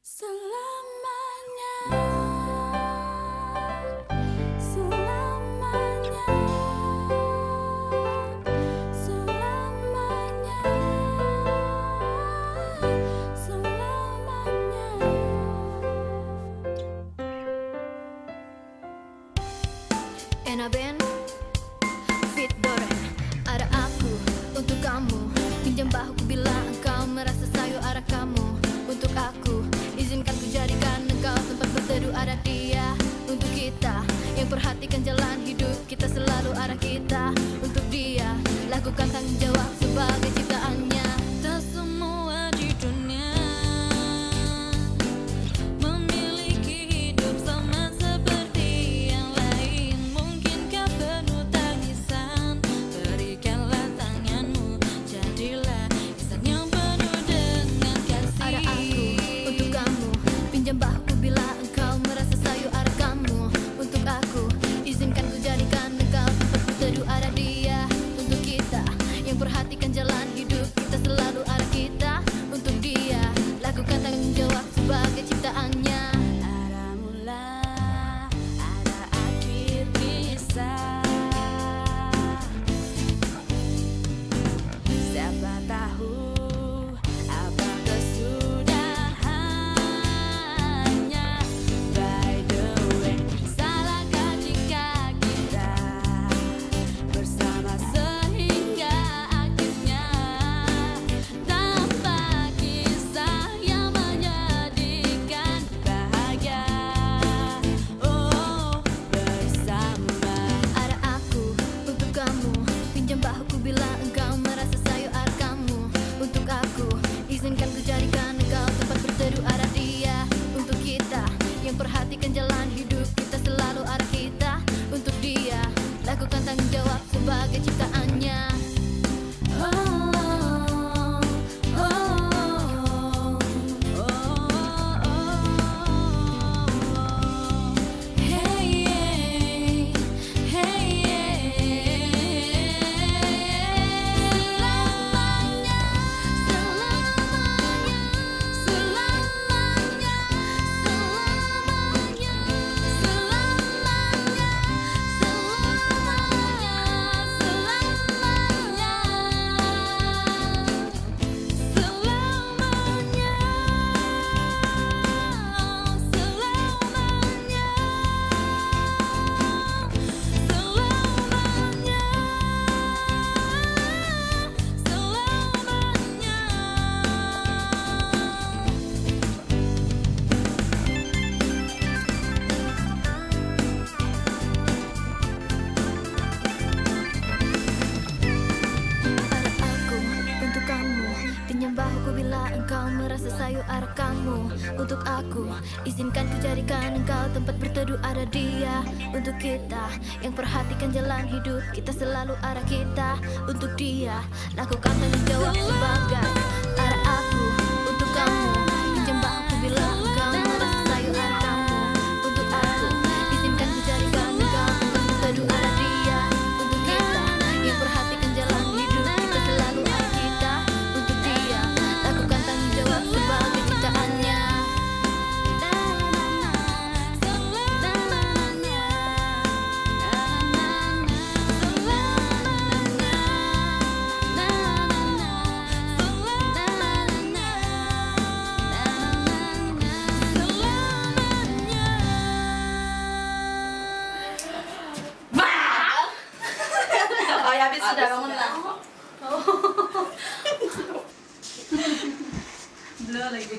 Selamanya, selamanya, selamanya, selamanya. Ena Ben, Fit Doren, ada aku untuk kamu. Pinjam bahu bila engkau merasa sayu arah kamu. Untuk aku, izinkan ku jadikan engkau tempat berteduh. Ada dia untuk kita yang perhatikan jalan hidup kita, selalu arah kita. Untuk dia, lakukan tanggung jawab sebagai ciptaannya. Tak semua di dunia memiliki hidup sama seperti yang lain. Mungkinkah penuh tangisan? Berikanlah tanganmu, jadilah insan yang penuh dengan kasih. Ada aku untuk kamu, pinjam bahuku bila engkau merasa sayu arah kamu. Untuk aku, izinkan ku jadikan engkau tempat berteduh. Ada dia untuk kita yang perhatikan jalan hidup kita, selalu arah kita. Untuk dia, lakukan tanggung jawab sebagai ciptaannya. Ada mula, ada akhir kisah. Siapa tahu apa kesudahannya. By the way, salahkah jika kita bersama sehingga akhirnya tanpa kisah yang menyedihkan bahagia. Oh, bersama. Ada aku untuk kamu, pinjam bahuku bila engkau merasa sayu arah kamu. Untuk aku, izinkan ku jadikan engkau tempat berteduh. Ada dia untuk kita yang perhatikan jalan hidup kita, selalu arah kita. Untuk dia, lakukan tanggung jawab sebagai ciptaannya. Oh, oh, oh, oh. Hey, hey, hey. Selamanya, selamanya, selamanya, selamanya, selamanya, Ada aku untuk kamu, pinjam bahuku bila engkau merasa sayu arah kamu. Untuk aku, izinkan ku jadikan engkau tempat berteduh. Ada dia untuk kita yang perhatikan jalan hidup kita, selalu arah kita. Untuk dia, lakukan tanggung jawab sebagai arah aku untuk kamu. Pinjam bahuku bila engkau merasa sayu arah kamu. Untuk aku, izinkan ku jadikan engkau tempat berteduh. Ada dia untuk kita yang perhatikan jalan hidup kita, selalu arah kita. Untuk dia, lakukan tanggung jawab sebagai ciptaannya. Oh ya, habis sudah bangunlah. Blur lagi.